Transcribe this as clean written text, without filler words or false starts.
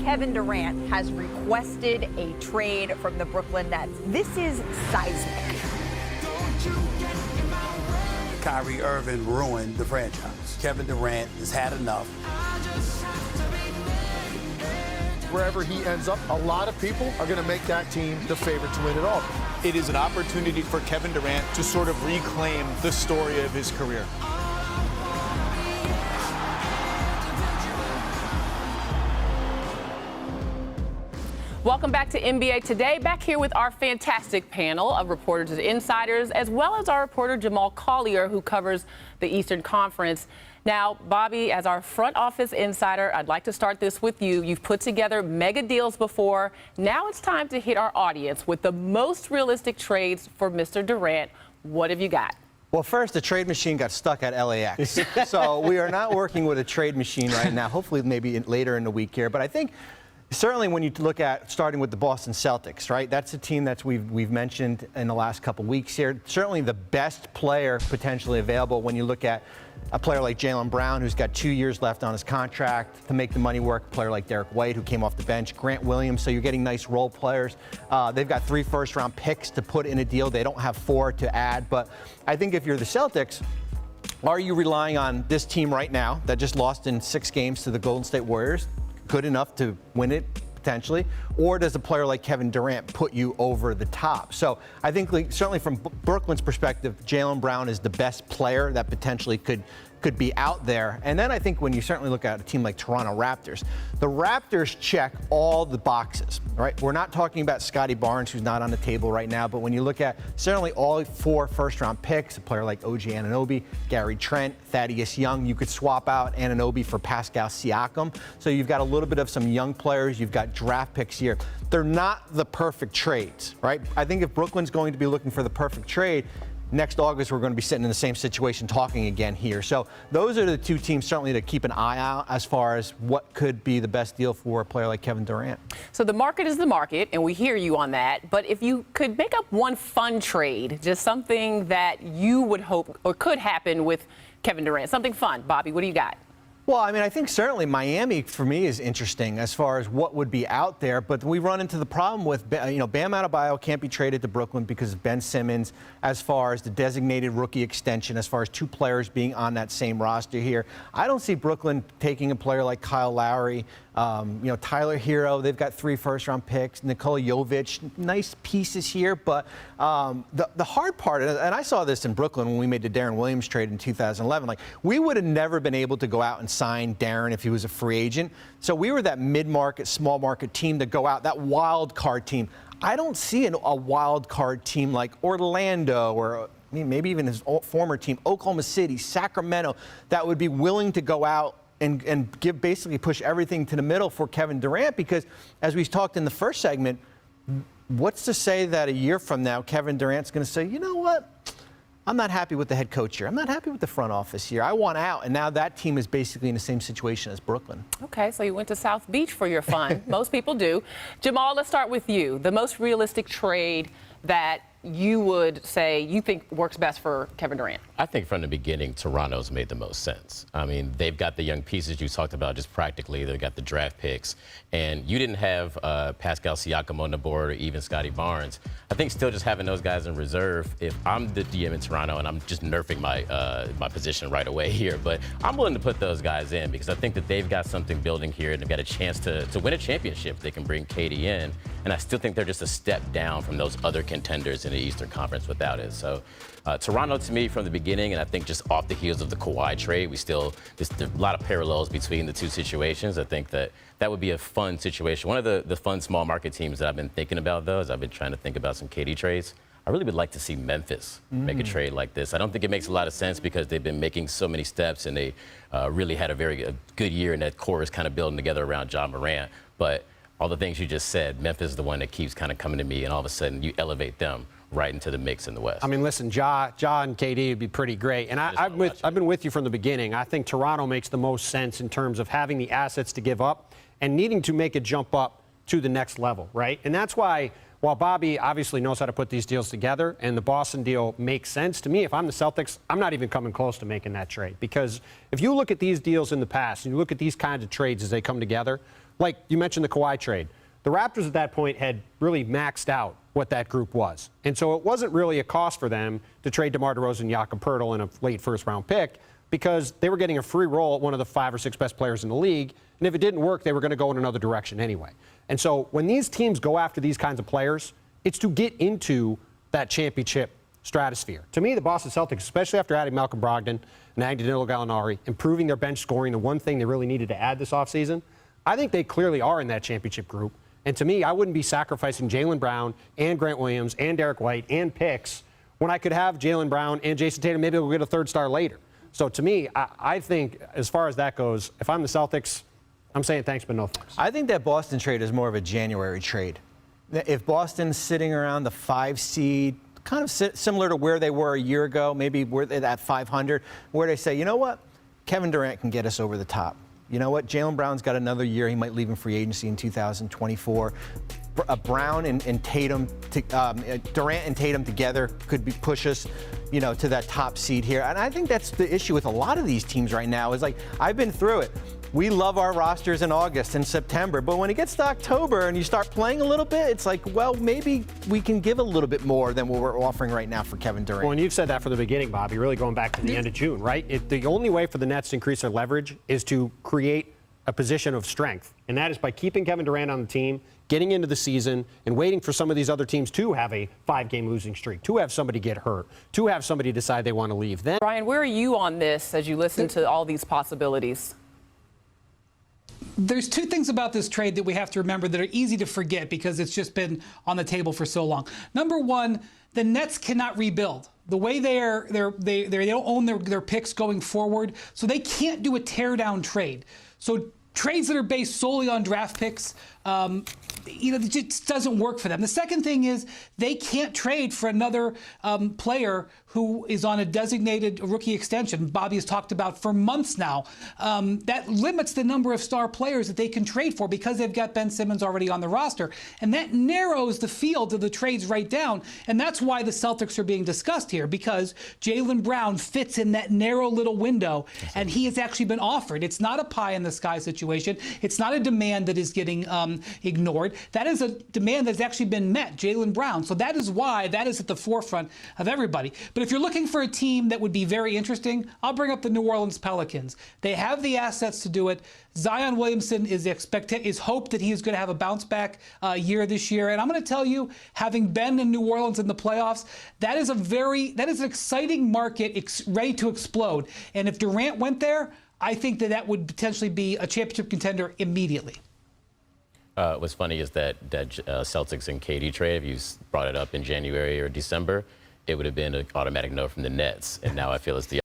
Kevin Durant has requested a trade from the Brooklyn Nets. This is seismic. Kyrie Irving ruined the franchise. Kevin Durant has had enough. Wherever he ends up, a lot of people are going to make that team the favorite to win it all. It is an opportunity for Kevin Durant to sort of reclaim the story of his career. Welcome back to NBA Today. Back here with our fantastic panel of reporters and insiders, as well as our reporter Jamal Collier, who covers the Eastern Conference. Now, Bobby, as our front office insider, I'd like to start this with you. You've put together mega deals before. Now it's time to hit our audience with the most realistic trades for Mr. Durant. What have you got? Well, first, the trade machine got stuck at LAX. So we are not working with a trade machine right now. Hopefully maybe later in the week here. But I think certainly when you look at starting with the Boston Celtics, right? That's a team that we've mentioned in the last couple weeks here. Certainly the best player potentially available when you look at a player like Jaylen Brown, who's got 2 years left on his contract to make the money work. A player like Derek White, who came off the bench. Grant Williams. So you're getting nice role players. They've got 3 first-round picks to put in a deal. They don't have 4 to add. But I think if you're the Celtics, are you relying on this team right now that just lost in 6 games to the Golden State Warriors? Good enough to win it potentially, or does a player like Kevin Durant put you over the top? So I think certainly from Brooklyn's perspective, Jaylen Brown is the best player that potentially could be out there. And then I think when you certainly look at a team like Toronto Raptors, the Raptors check all the boxes, right? We're not talking about Scotty Barnes, who's not on the table right now, but when you look at certainly all 4 first-round picks, a player like OG Anunoby, Gary Trent, Thaddeus Young, you could swap out Anunoby for Pascal Siakam. So you've got a little bit of some young players. You've got draft picks here. They're not the perfect trades, right? I think if Brooklyn's going to be looking for the perfect trade, next August, we're going to be sitting in the same situation talking again here. So those are the 2 teams certainly to keep an eye out as far as what could be the best deal for a player like Kevin Durant. So the market is the market, and we hear you on that. But if you could make up one fun trade, just something that you would hope or could happen with Kevin Durant, something fun. Bobby, what do you got? Well, I mean, I think certainly Miami, for me, is interesting as far as what would be out there. But we run into the problem with, Bam Adebayo can't be traded to Brooklyn because of Ben Simmons as far as the designated rookie extension, as far as 2 players being on that same roster here. I don't see Brooklyn taking a player like Kyle Lowry, Tyler Hero. They've got 3 first-round picks. Nikola Jovic, nice pieces here. But the hard part, and I saw this in Brooklyn when we made the Darren Williams trade in 2011, like we would have never been able to go out and sign Darren if he was a free agent. So we were that mid-market, small-market team to go out, that wild card team. I don't see a wild card team like Orlando or maybe even his former team, Oklahoma City, Sacramento, that would be willing to go out and basically push everything to the middle for Kevin Durant, because as we talked in the first segment, what's to say that a year from now Kevin Durant's going to say, you know what? I'm not happy with the head coach here. I'm not happy with the front office here. I want out. And now that team is basically in the same situation as Brooklyn. Okay, so you went to South Beach for your fun. Most people do. Jamal, let's start with you. The most realistic trade that you would say you think works best for Kevin Durant? I think from the beginning, Toronto's made the most sense. I mean, they've got the young pieces you talked about just practically. They've got the draft picks. And you didn't have Pascal Siakam on the board or even Scotty Barnes. I think still just having those guys in reserve, if I'm the GM in Toronto, and I'm just nerfing my position right away here, but I'm willing to put those guys in because I think that they've got something building here and they've got a chance to win a championship. They can bring KD in. And I still think they're just a step down from those other contenders in the Eastern Conference without it. So Toronto, to me, from the beginning, and I think just off the heels of the Kawhi trade, there's a lot of parallels between the 2 situations. I think that would be a fun situation. One of the fun small market teams that I've been thinking about, though, is I've been trying to think about some KD trades. I really would like to see Memphis make a trade like this. I don't think it makes a lot of sense because they've been making so many steps and they really had a very good year, and that core is kind of building together around Ja Morant. But all the things you just said, Memphis is the one that keeps kind of coming to me, and all of a sudden you elevate them right into the mix in the West. I mean, listen, Ja and KD would be pretty great. And I've been with you from the beginning. I think Toronto makes the most sense in terms of having the assets to give up and needing to make a jump up to the next level, right? And that's why while Bobby obviously knows how to put these deals together and the Boston deal makes sense to me, if I'm the Celtics, I'm not even coming close to making that trade. Because if you look at these deals in the past and you look at these kinds of trades as they come together, like you mentioned the Kawhi trade, the Raptors at that point had really maxed out what that group was. And so it wasn't really a cost for them to trade DeMar DeRozan and Jakob Poeltl in a late first-round pick because they were getting a free roll at one of the 5 or 6 best players in the league. And if it didn't work, they were going to go in another direction anyway. And so when these teams go after these kinds of players, it's to get into that championship stratosphere. To me, the Boston Celtics, especially after adding Malcolm Brogdon and adding Danilo Gallinari, improving their bench scoring, the one thing they really needed to add this offseason, I think they clearly are in that championship group. And to me, I wouldn't be sacrificing Jaylen Brown and Grant Williams and Derek White and picks when I could have Jaylen Brown and Jason Tatum. Maybe we'll get a third star later. So to me, I think as far as that goes, if I'm the Celtics, I'm saying thanks, but no thanks. I think that Boston trade is more of a January trade. If Boston's sitting around the 5 seed, kind of similar to where they were a year ago, maybe where they're at 500, where they say, you know what, Kevin Durant can get us over the top. You know what, Jaylen Brown's got another year. He might leave in free agency in 2024. Brown and Tatum, Durant and Tatum together could push us, you know, to that top seed here. And I think that's the issue with a lot of these teams right now is like, I've been through it. We love our rosters in August and September, but when it gets to October and you start playing a little bit, it's like, well, maybe we can give a little bit more than what we're offering right now for Kevin Durant. Well, and you've said that from the beginning, Bobby, really going back to the end of June, right? The only way for the Nets to increase their leverage is to create a position of strength, and that is by keeping Kevin Durant on the team, getting into the season, and waiting for some of these other teams to have a 5-game losing streak, to have somebody get hurt, to have somebody decide they want to leave. Then, Brian, where are you on this as you listen to all these possibilities? There's two things about this trade that we have to remember that are easy to forget because it's just been on the table for so long. Number one, the Nets cannot rebuild. The way they don't own their picks going forward, so they can't do a tear-down trade. So trades that are based solely on draft picks, it just doesn't work for them. The second thing is they can't trade for another player who is on a designated rookie extension. Bobby has talked about for months now. That limits the number of star players that they can trade for because they've got Ben Simmons already on the roster. And that narrows the field of the trades right down. And that's why the Celtics are being discussed here, because Jaylen Brown fits in that narrow little window, and he has actually been offered. It's not a pie-in-the-sky situation. It's not a demand that is getting ignored. That is a demand that's actually been met, Jaylen Brown. So that is why that is at the forefront of everybody. But if you're looking for a team that would be very interesting, I'll bring up the New Orleans Pelicans. They have the assets to do it. Zion Williamson is hoped that he is going to have a bounce back year this year. And I'm going to tell you, having been in New Orleans in the playoffs, that is an exciting market ready to explode. And if Durant went there, I think that would potentially be a championship contender immediately. What's funny is that Celtics and KD trade, if you brought it up in January or December, it would have been an automatic no from the Nets. And now I feel it's the